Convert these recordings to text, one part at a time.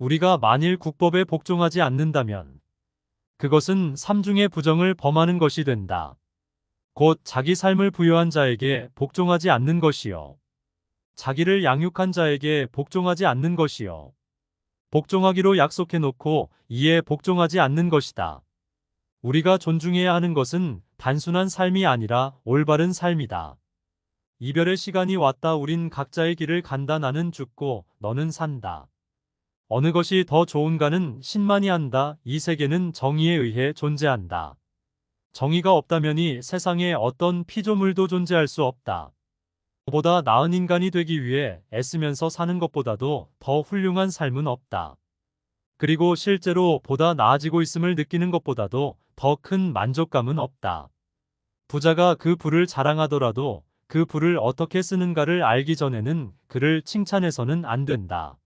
우리가 만일 국법에 복종하지 않는다면 그것은 삼중의 부정을 범하는 것이 된다. 곧 자기 삶을 부여한 자에게 복종하지 않는 것이요. 자기를 양육한 자에게 복종하지 않는 것이요. 복종하기로 약속해 놓고 이에 복종하지 않는 것이다. 우리가 존중해야 하는 것은 단순한 삶이 아니라 올바른 삶이다. 이별의 시간이 왔다. 우린 각자의 길을 간다. 나는 죽고 너는 산다. 어느 것이 더 좋은가는 신만이 안다. 이 세계는 정의에 의해 존재한다. 정의가 없다면 이 세상에 어떤 피조물도 존재할 수 없다. 보다 나은 인간이 되기 위해 애쓰면서 사는 것보다도 더 훌륭한 삶은 없다. 그리고 실제로 보다 나아지고 있음을 느끼는 것보다도 더 큰 만족감은 없다. 부자가 그 부를 자랑하더라도 그 부를 어떻게 쓰는가를 알기 전에는 그를 칭찬해서는 안 된다.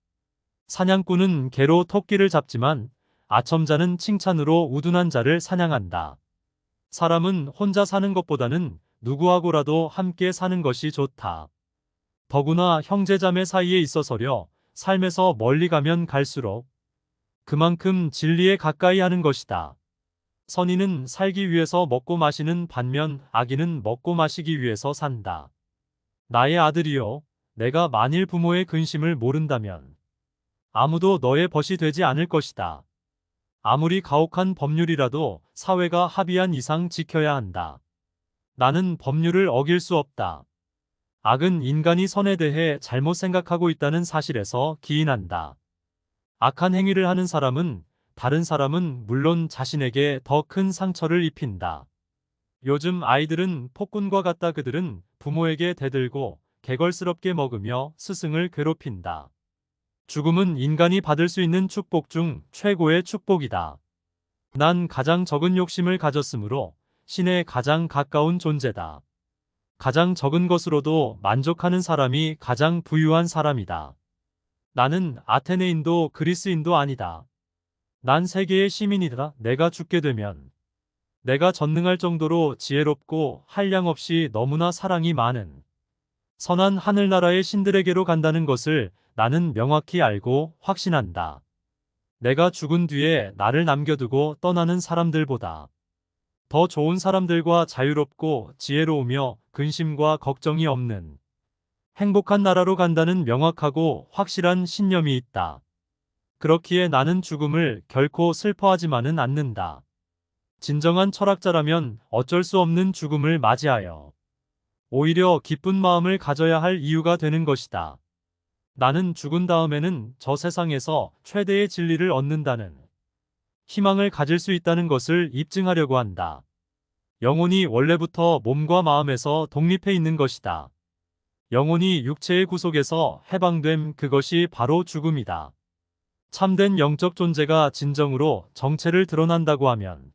사냥꾼은 개로 토끼를 잡지만 아첨자는 칭찬으로 우둔한 자를 사냥한다. 사람은 혼자 사는 것보다는 누구하고라도 함께 사는 것이 좋다. 더구나 형제자매 사이에 있어서려 삶에서 멀리 가면 갈수록 그만큼 진리에 가까이 하는 것이다. 선인은 살기 위해서 먹고 마시는 반면 악인은 먹고 마시기 위해서 산다. 나의 아들이여, 내가 만일 부모의 근심을 모른다면 아무도 너의 벗이 되지 않을 것이다. 아무리 가혹한 법률이라도 사회가 합의한 이상 지켜야 한다. 나는 법률을 어길 수 없다. 악은 인간이 선에 대해 잘못 생각하고 있다는 사실에서 기인한다. 악한 행위를 하는 사람은 다른 사람은 물론 자신에게 더 큰 상처를 입힌다. 요즘 아이들은 폭군과 같다. 그들은 부모에게 대들고 개걸스럽게 먹으며 스승을 괴롭힌다. 죽음은 인간이 받을 수 있는 축복 중 최고의 축복이다. 난 가장 적은 욕심을 가졌으므로 신에 가장 가까운 존재다. 가장 적은 것으로도 만족하는 사람이 가장 부유한 사람이다. 나는 아테네인도 그리스인도 아니다. 난 세계의 시민이다. 내가 죽게 되면 내가 전능할 정도로 지혜롭고 한량없이 너무나 사랑이 많은 선한 하늘나라의 신들에게로 간다는 것을 나는 명확히 알고 확신한다. 내가 죽은 뒤에 나를 남겨두고 떠나는 사람들보다 더 좋은 사람들과 자유롭고 지혜로우며 근심과 걱정이 없는 행복한 나라로 간다는 명확하고 확실한 신념이 있다. 그렇기에 나는 죽음을 결코 슬퍼하지만은 않는다. 진정한 철학자라면 어쩔 수 없는 죽음을 맞이하여 오히려 기쁜 마음을 가져야 할 이유가 되는 것이다. 나는 죽은 다음에는 저 세상에서 최대의 진리를 얻는다는 희망을 가질 수 있다는 것을 입증하려고 한다. 영혼이 원래부터 몸과 마음에서 독립해 있는 것이다. 영혼이 육체의 구속에서 해방됨, 그것이 바로 죽음이다. 참된 영적 존재가 진정으로 정체를 드러난다고 하면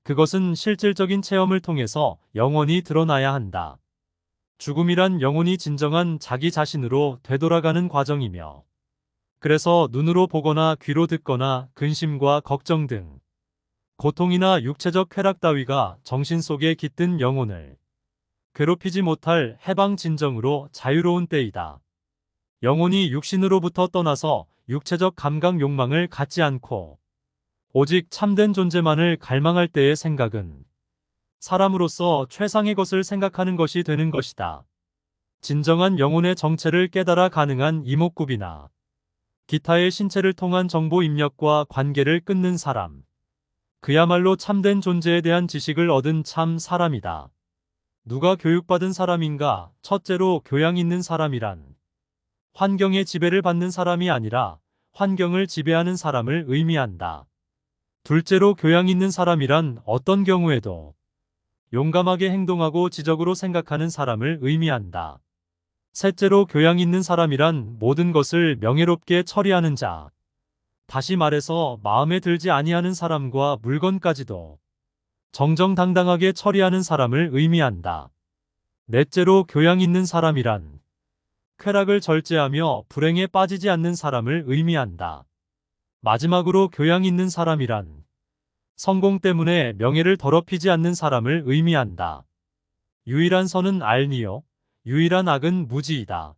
그것은 실질적인 체험을 통해서 영원히 드러나야 한다. 죽음이란 영혼이 진정한 자기 자신으로 되돌아가는 과정이며, 그래서 눈으로 보거나 귀로 듣거나 근심과 걱정 등 고통이나 육체적 쾌락 따위가 정신 속에 깃든 영혼을 괴롭히지 못할 해방 진정으로 자유로운 때이다. 영혼이 육신으로부터 떠나서 육체적 감각 욕망을 갖지 않고 오직 참된 존재만을 갈망할 때의 생각은 사람으로서 최상의 것을 생각하는 것이 되는 것이다. 진정한 영혼의 정체를 깨달아 가능한 이목구비나 기타의 신체를 통한 정보 입력과 관계를 끊는 사람, 그야말로 참된 존재에 대한 지식을 얻은 참 사람이다. 누가 교육받은 사람인가? 첫째로 교양 있는 사람이란 환경의 지배를 받는 사람이 아니라 환경을 지배하는 사람을 의미한다. 둘째로 교양 있는 사람이란 어떤 경우에도 용감하게 행동하고 지적으로 생각하는 사람을 의미한다. 셋째로 교양 있는 사람이란 모든 것을 명예롭게 처리하는 자. 다시 말해서 마음에 들지 아니하는 사람과 물건까지도 정정당당하게 처리하는 사람을 의미한다. 넷째로 교양 있는 사람이란 쾌락을 절제하며 불행에 빠지지 않는 사람을 의미한다. 마지막으로 교양 있는 사람이란 성공 때문에 명예를 더럽히지 않는 사람을 의미한다. 유일한 선은 알니요, 유일한 악은 무지이다.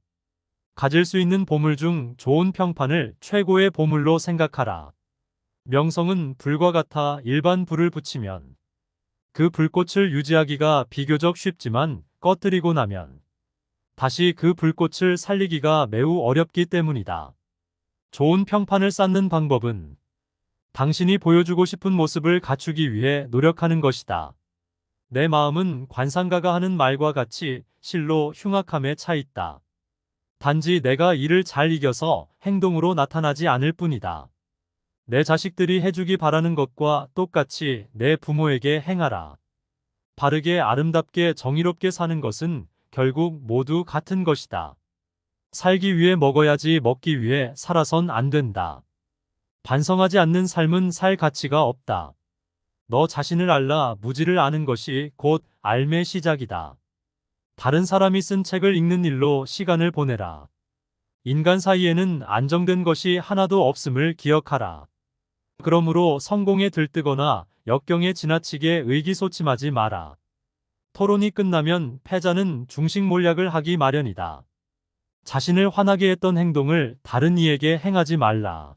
가질 수 있는 보물 중 좋은 평판을 최고의 보물로 생각하라. 명성은 불과 같아 일반 불을 붙이면 그 불꽃을 유지하기가 비교적 쉽지만 꺼뜨리고 나면 다시 그 불꽃을 살리기가 매우 어렵기 때문이다. 좋은 평판을 쌓는 방법은 당신이 보여주고 싶은 모습을 갖추기 위해 노력하는 것이다. 내 마음은 관상가가 하는 말과 같이 실로 흉악함에 차 있다. 단지 내가 이를 잘 이겨서 행동으로 나타나지 않을 뿐이다. 내 자식들이 해주기 바라는 것과 똑같이 내 부모에게 행하라. 바르게 아름답게 정의롭게 사는 것은 결국 모두 같은 것이다. 살기 위해 먹어야지 먹기 위해 살아선 안 된다. 반성하지 않는 삶은 살 가치가 없다. 너 자신을 알라 무지를 아는 것이 곧 삶의 시작이다. 다른 사람이 쓴 책을 읽는 일로 시간을 보내라. 인간 사이에는 안정된 것이 하나도 없음을 기억하라. 그러므로 성공에 들뜨거나 역경에 지나치게 의기소침하지 마라. 토론이 끝나면 패자는 중식 몰약을 하기 마련이다. 자신을 화나게 했던 행동을 다른 이에게 행하지 말라.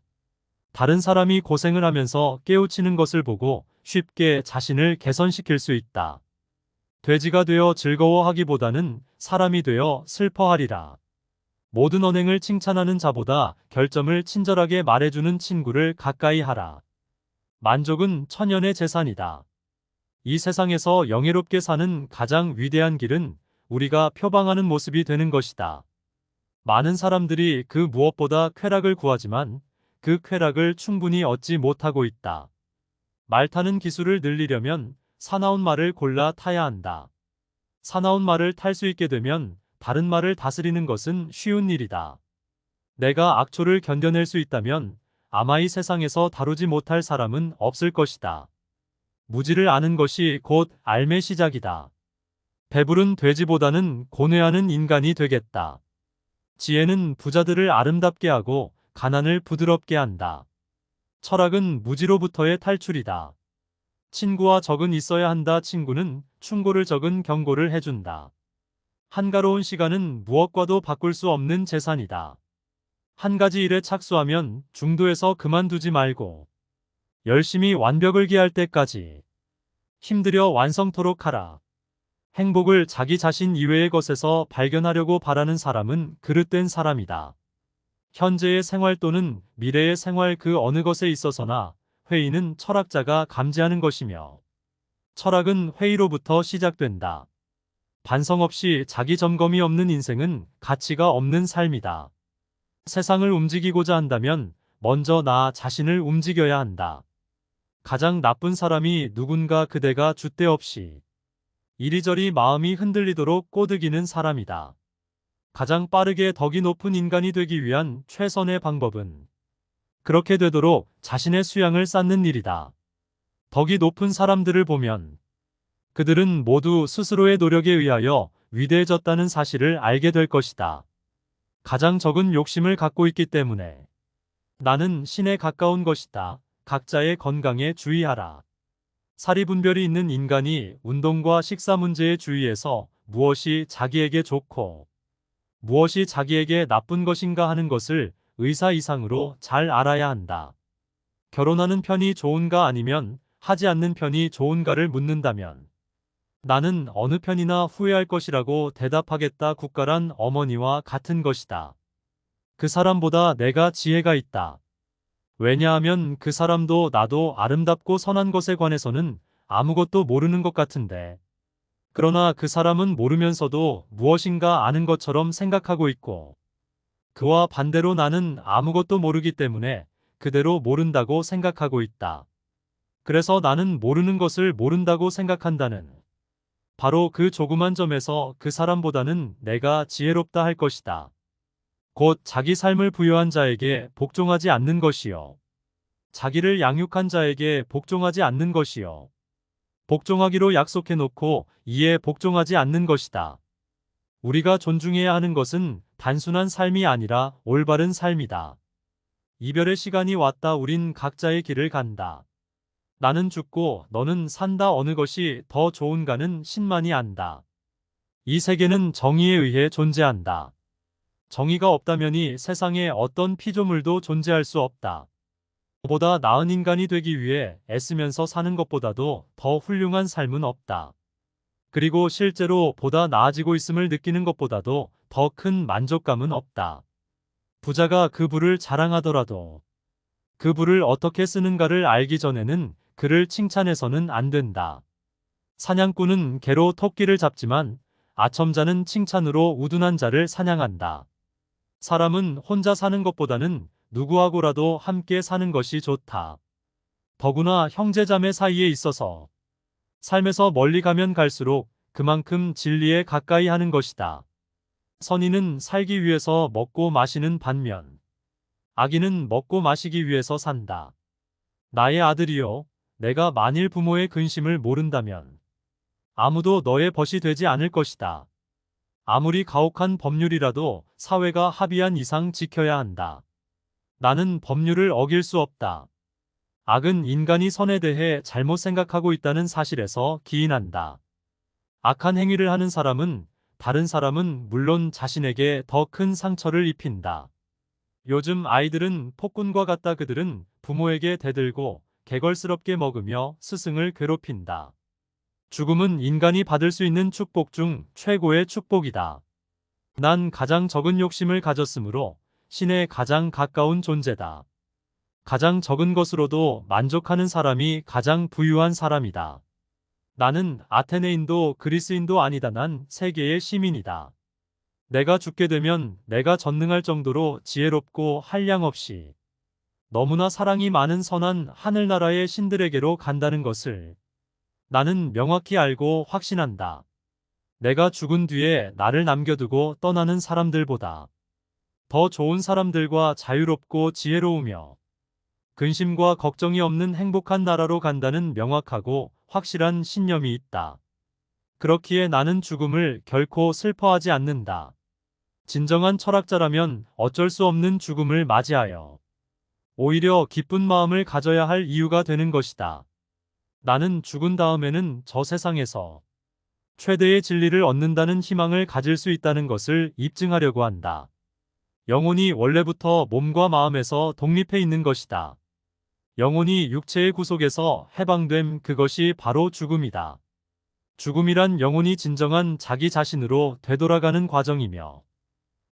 다른 사람이 고생을 하면서 깨우치는 것을 보고 쉽게 자신을 개선시킬 수 있다. 돼지가 되어 즐거워하기보다는 사람이 되어 슬퍼하리라. 모든 언행을 칭찬하는 자보다 결점을 친절하게 말해주는 친구를 가까이 하라. 만족은 천연의 재산이다. 이 세상에서 영예롭게 사는 가장 위대한 길은 우리가 표방하는 모습이 되는 것이다. 많은 사람들이 그 무엇보다 쾌락을 구하지만 그 쾌락을 충분히 얻지 못하고 있다. 말 타는 기술을 늘리려면 사나운 말을 골라 타야 한다. 사나운 말을 탈 수 있게 되면 다른 말을 다스리는 것은 쉬운 일이다. 내가 악초를 견뎌낼 수 있다면 아마 이 세상에서 다루지 못할 사람은 없을 것이다. 무지를 아는 것이 곧 삶의 시작이다. 배부른 돼지보다는 고뇌하는 인간이 되겠다. 지혜는 부자들을 아름답게 하고 가난을 부드럽게 한다. 철학은 무지로부터의 탈출이다. 친구와 적은 있어야 한다. 친구는 충고를 적은 경고를 해준다. 한가로운 시간은 무엇과도 바꿀 수 없는 재산이다. 한 가지 일에 착수하면 중도에서 그만두지 말고 열심히 완벽을 기할 때까지 힘들여 완성토록 하라. 행복을 자기 자신 이외의 것에서 발견하려고 바라는 사람은 그릇된 사람이다. 현재의 생활 또는 미래의 생활 그 어느 것에 있어서나 회의는 철학자가 감지하는 것이며 철학은 회의로부터 시작된다. 반성 없이 자기 점검이 없는 인생은 가치가 없는 삶이다. 세상을 움직이고자 한다면 먼저 나 자신을 움직여야 한다. 가장 나쁜 사람이 누군가 그대가 줏대 없이 이리저리 마음이 흔들리도록 꼬드기는 사람이다. 가장 빠르게 덕이 높은 인간이 되기 위한 최선의 방법은 그렇게 되도록 자신의 수양을 쌓는 일이다. 덕이 높은 사람들을 보면 그들은 모두 스스로의 노력에 의하여 위대해졌다는 사실을 알게 될 것이다. 가장 적은 욕심을 갖고 있기 때문에 나는 신에 가까운 것이다. 각자의 건강에 주의하라. 사리분별이 있는 인간이 운동과 식사 문제에 주의해서 무엇이 자기에게 좋고 무엇이 자기에게 나쁜 것인가 하는 것을 의사 이상으로 잘 알아야 한다. 결혼하는 편이 좋은가 아니면 하지 않는 편이 좋은가를 묻는다면 나는 어느 편이나 후회할 것이라고 대답하겠다. 국가란 어머니와 같은 것이다. 그 사람보다 내가 지혜가 있다. 왜냐하면 그 사람도 나도 아름답고 선한 것에 관해서는 아무것도 모르는 것 같은데. 그러나 그 사람은 모르면서도 무엇인가 아는 것처럼 생각하고 있고 그와 반대로 나는 아무것도 모르기 때문에 그대로 모른다고 생각하고 있다. 그래서 나는 모르는 것을 모른다고 생각한다는 바로 그 조그만 점에서 그 사람보다는 내가 지혜롭다 할 것이다. 곧 자기 삶을 부여한 자에게 복종하지 않는 것이요. 자기를 양육한 자에게 복종하지 않는 것이요. 복종하기로 약속해놓고 이에 복종하지 않는 것이다. 우리가 존중해야 하는 것은 단순한 삶이 아니라 올바른 삶이다. 이별의 시간이 왔다. 우린 각자의 길을 간다. 나는 죽고 너는 산다. 어느 것이 더 좋은가는 신만이 안다. 이 세계는 정의에 의해 존재한다. 정의가 없다면이 세상에 어떤 피조물도 존재할 수 없다. 보다 나은 인간이 되기 위해 애쓰면서 사는 것보다도 더 훌륭한 삶은 없다. 그리고 실제로 보다 나아지고 있음을 느끼는 것보다도 더 큰 만족감은 없다. 부자가 그 부를 자랑하더라도 그 부를 어떻게 쓰는가를 알기 전에는 그를 칭찬해서는 안 된다. 사냥꾼은 개로 토끼를 잡지만 아첨자는 칭찬으로 우둔한 자를 사냥한다. 사람은 혼자 사는 것보다는 누구하고라도 함께 사는 것이 좋다. 더구나 형제자매 사이에 있어서 삶에서 멀리 가면 갈수록 그만큼 진리에 가까이 하는 것이다. 선인은 살기 위해서 먹고 마시는 반면 악인은 먹고 마시기 위해서 산다. 나의 아들이여, 내가 만일 부모의 근심을 모른다면 아무도 너의 벗이 되지 않을 것이다. 아무리 가혹한 법률이라도 사회가 합의한 이상 지켜야 한다. 나는 법률을 어길 수 없다. 악은 인간이 선에 대해 잘못 생각하고 있다는 사실에서 기인한다. 악한 행위를 하는 사람은 다른 사람은 물론 자신에게 더 큰 상처를 입힌다. 요즘 아이들은 폭군과 같다. 그들은 부모에게 대들고 개걸스럽게 먹으며 스승을 괴롭힌다. 죽음은 인간이 받을 수 있는 축복 중 최고의 축복이다. 난 가장 적은 욕심을 가졌으므로 신에 가장 가까운 존재다. 가장 적은 것으로도 만족하는 사람이 가장 부유한 사람이다. 나는 아테네인도 그리스인도 아니다. 난 세계의 시민이다. 내가 죽게 되면 내가 전능할 정도로 지혜롭고 한량없이 너무나 사랑이 많은 선한 하늘나라의 신들에게로 간다는 것을 나는 명확히 알고 확신한다. 내가 죽은 뒤에 나를 남겨두고 떠나는 사람들보다 더 좋은 사람들과 자유롭고 지혜로우며 근심과 걱정이 없는 행복한 나라로 간다는 명확하고 확실한 신념이 있다. 그렇기에 나는 죽음을 결코 슬퍼하지 않는다. 진정한 철학자라면 어쩔 수 없는 죽음을 맞이하여 오히려 기쁜 마음을 가져야 할 이유가 되는 것이다. 나는 죽은 다음에는 저 세상에서 최대의 진리를 얻는다는 희망을 가질 수 있다는 것을 입증하려고 한다. 영혼이 원래부터 몸과 마음에서 독립해 있는 것이다. 영혼이 육체의 구속에서 해방됨, 그것이 바로 죽음이다. 죽음이란 영혼이 진정한 자기 자신으로 되돌아가는 과정이며,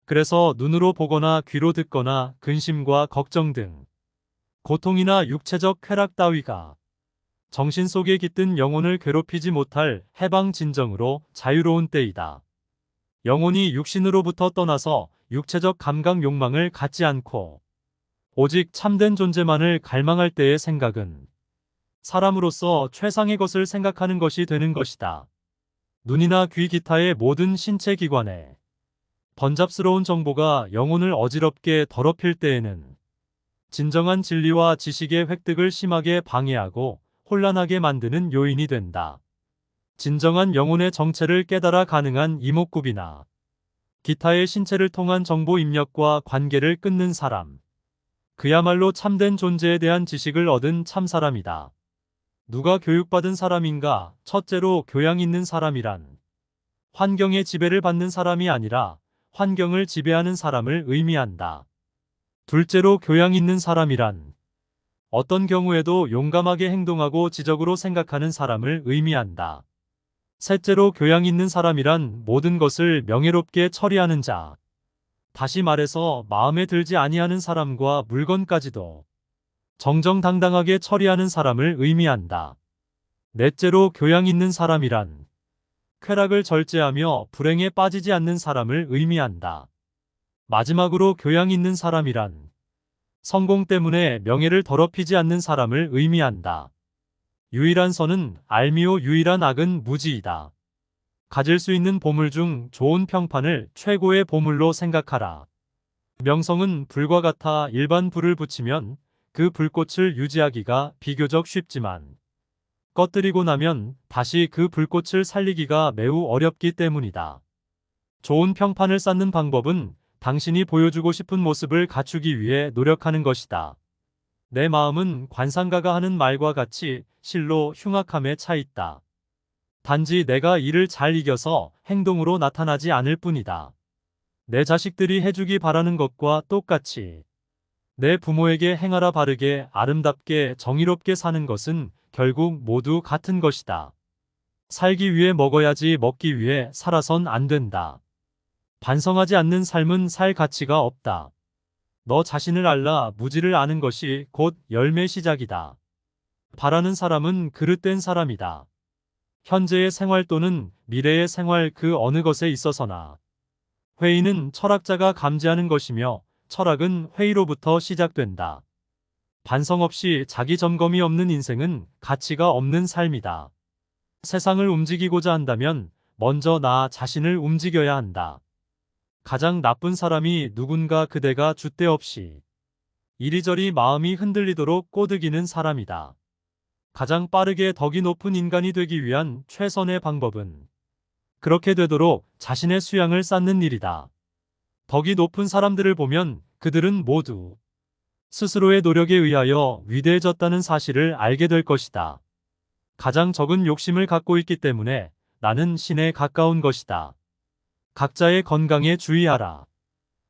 그래서 눈으로 보거나 귀로 듣거나 근심과 걱정 등 고통이나 육체적 쾌락 따위가 정신 속에 깃든 영혼을 괴롭히지 못할 해방 진정으로 자유로운 때이다. 영혼이 육신으로부터 떠나서 육체적 감각 욕망을 갖지 않고 오직 참된 존재만을 갈망할 때의 생각은 사람으로서 최상의 것을 생각하는 것이 되는 것이다. 눈이나 귀 기타의 모든 신체 기관에 번잡스러운 정보가 영혼을 어지럽게 더럽힐 때에는 진정한 진리와 지식의 획득을 심하게 방해하고 혼란하게 만드는 요인이 된다. 진정한 영혼의 정체를 깨달아 가능한 이목구비나 기타의 신체를 통한 정보 입력과 관계를 끊는 사람, 그야말로 참된 존재에 대한 지식을 얻은 참사람이다. 누가 교육받은 사람인가? 첫째로 교양 있는 사람이란 환경의 지배를 받는 사람이 아니라 환경을 지배하는 사람을 의미한다. 둘째로 교양 있는 사람이란 어떤 경우에도 용감하게 행동하고 지적으로 생각하는 사람을 의미한다. 셋째로 교양 있는 사람이란 모든 것을 명예롭게 처리하는 자. 다시 말해서 마음에 들지 아니하는 사람과 물건까지도 정정당당하게 처리하는 사람을 의미한다. 넷째로 교양 있는 사람이란 쾌락을 절제하며 불행에 빠지지 않는 사람을 의미한다. 마지막으로 교양 있는 사람이란 성공 때문에 명예를 더럽히지 않는 사람을 의미한다. 유일한 선은 알미오, 유일한 악은 무지이다. 가질 수 있는 보물 중 좋은 평판을 최고의 보물로 생각하라. 명성은 불과 같아 일반 불을 붙이면 그 불꽃을 유지하기가 비교적 쉽지만 꺼뜨리고 나면 다시 그 불꽃을 살리기가 매우 어렵기 때문이다. 좋은 평판을 쌓는 방법은 당신이 보여주고 싶은 모습을 갖추기 위해 노력하는 것이다. 내 마음은 관상가가 하는 말과 같이 실로 흉악함에 차 있다. 단지 내가 이를 잘 이겨서 행동으로 나타나지 않을 뿐이다. 내 자식들이 해주기 바라는 것과 똑같이 내 부모에게 행하라. 바르게, 아름답게, 정의롭게 사는 것은 결국 모두 같은 것이다. 살기 위해 먹어야지 먹기 위해 살아선 안 된다. 반성하지 않는 삶은 살 가치가 없다. 너 자신을 알라. 무지를 아는 것이 곧 열매 시작이다. 바라는 사람은 그릇된 사람이다. 현재의 생활 또는 미래의 생활 그 어느 것에 있어서나 회의는 철학자가 감지하는 것이며 철학은 회의로부터 시작된다. 반성 없이 자기 점검이 없는 인생은 가치가 없는 삶이다. 세상을 움직이고자 한다면 먼저 나 자신을 움직여야 한다. 가장 나쁜 사람이 누군가 그대가 줏대 없이 이리저리 마음이 흔들리도록 꼬드기는 사람이다. 가장 빠르게 덕이 높은 인간이 되기 위한 최선의 방법은 그렇게 되도록 자신의 수양을 쌓는 일이다. 덕이 높은 사람들을 보면 그들은 모두 스스로의 노력에 의하여 위대해졌다는 사실을 알게 될 것이다. 가장 적은 욕심을 갖고 있기 때문에 나는 신에 가까운 것이다. 각자의 건강에 주의하라.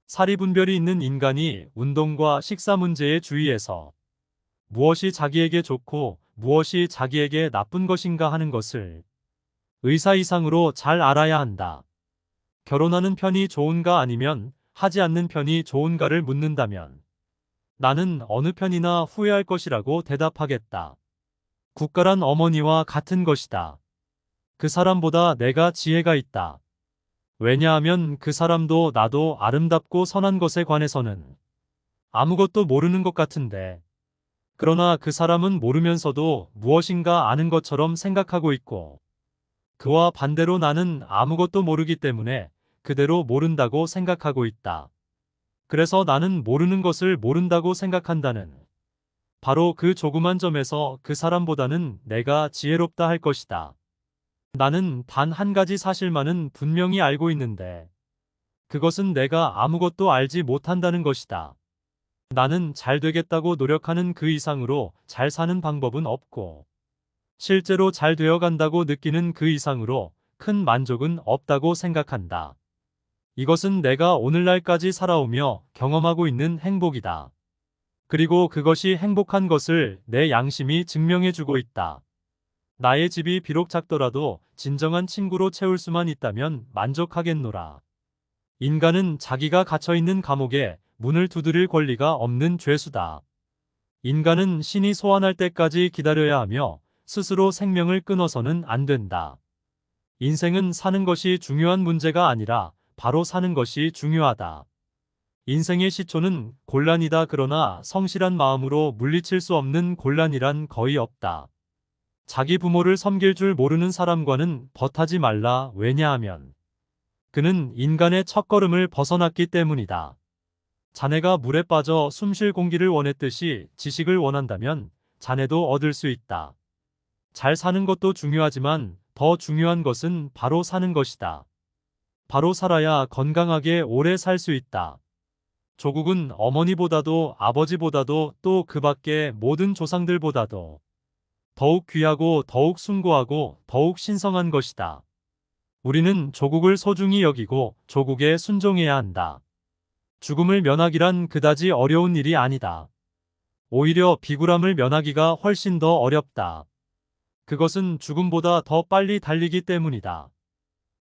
사리분별이 있는 인간이 운동과 식사 문제에 주의해서 무엇이 자기에게 좋고 무엇이 자기에게 나쁜 것인가 하는 것을 의사 이상으로 잘 알아야 한다. 결혼하는 편이 좋은가 아니면 하지 않는 편이 좋은가를 묻는다면 나는 어느 편이나 후회할 것이라고 대답하겠다. 국가란 어머니와 같은 것이다. 그 사람보다 내가 지혜가 있다. 왜냐하면 그 사람도 나도 아름답고 선한 것에 관해서는 아무것도 모르는 것 같은데, 그러나 그 사람은 모르면서도 무엇인가 아는 것처럼 생각하고 있고, 그와 반대로 나는 아무것도 모르기 때문에 그대로 모른다고 생각하고 있다. 그래서 나는 모르는 것을 모른다고 생각한다는 바로 그 조그만 점에서 그 사람보다는 내가 지혜롭다 할 것이다. 나는 단 한 가지 사실만은 분명히 알고 있는데 그것은 내가 아무것도 알지 못한다는 것이다. 나는 잘 되겠다고 노력하는 그 이상으로 잘 사는 방법은 없고 실제로 잘 되어간다고 느끼는 그 이상으로 큰 만족은 없다고 생각한다. 이것은 내가 오늘날까지 살아오며 경험하고 있는 행복이다. 그리고 그것이 행복한 것을 내 양심이 증명해주고 있다. 나의 집이 비록 작더라도 진정한 친구로 채울 수만 있다면 만족하겠노라. 인간은 자기가 갇혀있는 감옥에 문을 두드릴 권리가 없는 죄수다. 인간은 신이 소환할 때까지 기다려야 하며 스스로 생명을 끊어서는 안 된다. 인생은 사는 것이 중요한 문제가 아니라 바로 사는 것이 중요하다. 인생의 시초는 곤란이다. 그러나 성실한 마음으로 물리칠 수 없는 곤란이란 거의 없다. 자기 부모를 섬길 줄 모르는 사람과는 벗하지 말라. 왜냐하면 그는 인간의 첫걸음을 벗어났기 때문이다. 자네가 물에 빠져 숨쉴 공기를 원했듯이 지식을 원한다면 자네도 얻을 수 있다. 잘 사는 것도 중요하지만 더 중요한 것은 바로 사는 것이다. 바로 살아야 건강하게 오래 살 수 있다. 조국은 어머니보다도 아버지보다도 또 그 밖의 모든 조상들보다도 더욱 귀하고 더욱 숭고하고 더욱 신성한 것이다. 우리는 조국을 소중히 여기고 조국에 순종해야 한다. 죽음을 면하기란 그다지 어려운 일이 아니다. 오히려 비굴함을 면하기가 훨씬 더 어렵다. 그것은 죽음보다 더 빨리 달리기 때문이다.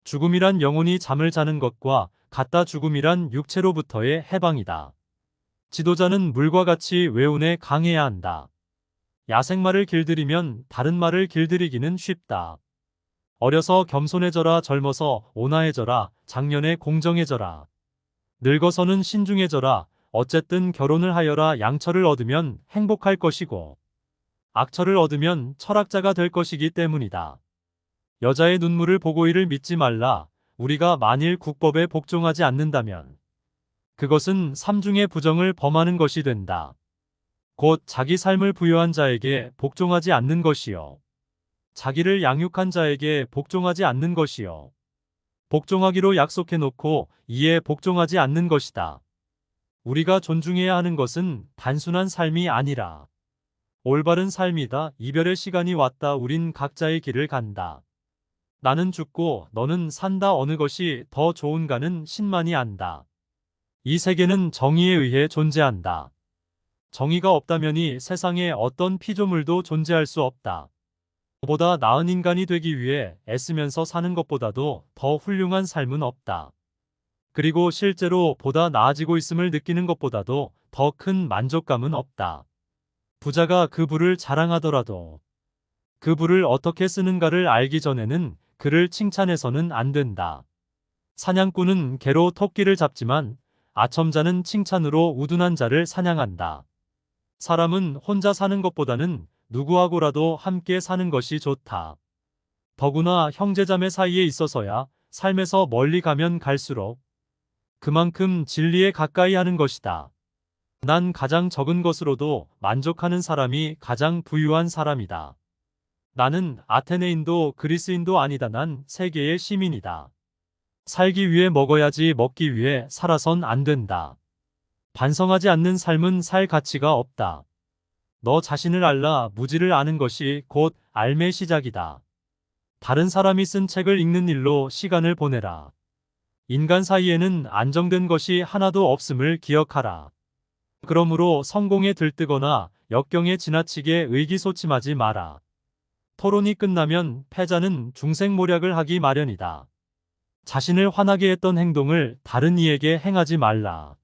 죽음이란 영혼이 잠을 자는 것과 같다. 죽음이란 육체로부터의 해방이다. 지도자는 물과 같이 외운에 강해야 한다. 야생마를 길들이면 다른 말을 길들이기는 쉽다. 어려서 겸손해져라. 젊어서 온화해져라. 장년에 공정해져라. 늙어서는 신중해져라. 어쨌든 결혼을 하여라. 양처를 얻으면 행복할 것이고 악처를 얻으면 철학자가 될 것이기 때문이다. 여자의 눈물을 보고 이를 믿지 말라. 우리가 만일 국법에 복종하지 않는다면 그것은 삼중의 부정을 범하는 것이 된다. 곧 자기 삶을 부여한 자에게 복종하지 않는 것이요. 자기를 양육한 자에게 복종하지 않는 것이요. 복종하기로 약속해놓고 이에 복종하지 않는 것이다. 우리가 존중해야 하는 것은 단순한 삶이 아니라 올바른 삶이다. 이별의 시간이 왔다. 우린 각자의 길을 간다. 나는 죽고 너는 산다 어느 것이 더 좋은가는 신만이 안다. 이 세계는 정의에 의해 존재한다. 정의가 없다면 이 세상에 어떤 피조물도 존재할 수 없다. 보다 나은 인간이 되기 위해 애쓰면서 사는 것보다도 더 훌륭한 삶은 없다. 그리고 실제로 보다 나아지고 있음을 느끼는 것보다도 더 큰 만족감은 없다. 부자가 그 부를 자랑하더라도 그 부를 어떻게 쓰는가를 알기 전에는 그를 칭찬해서는 안 된다. 사냥꾼은 개로 토끼를 잡지만 아첨자는 칭찬으로 우둔한 자를 사냥한다. 사람은 혼자 사는 것보다는 누구하고라도 함께 사는 것이 좋다. 더구나 형제자매 사이에 있어서야 삶에서 멀리 가면 갈수록 그만큼 진리에 가까이 하는 것이다. 난 가장 적은 것으로도 만족하는 사람이 가장 부유한 사람이다. 나는 아테네인도 그리스인도 아니다. 난 세계의 시민이다. 살기 위해 먹어야지 먹기 위해 살아선 안 된다. 반성하지 않는 삶은 살 가치가 없다. 너 자신을 알라 무지를 아는 것이 곧 삶의 시작이다. 다른 사람이 쓴 책을 읽는 일로 시간을 보내라. 인간 사이에는 안정된 것이 하나도 없음을 기억하라. 그러므로 성공에 들뜨거나 역경에 지나치게 의기소침하지 마라. 토론이 끝나면 패자는 중생모략을 하기 마련이다. 자신을 화나게 했던 행동을 다른 이에게 행하지 말라.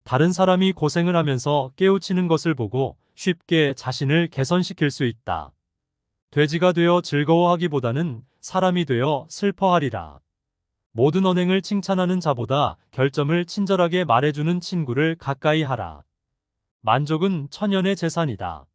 다른 사람이 고생을 하면서 깨우치는 것을 보고 쉽게 자신을 개선시킬 수 있다. 돼지가 되어 즐거워하기보다는 사람이 되어 슬퍼하리라. 모든 언행을 칭찬하는 자보다 결점을 친절하게 말해주는 친구를 가까이 하라. 만족은 천연의 재산이다.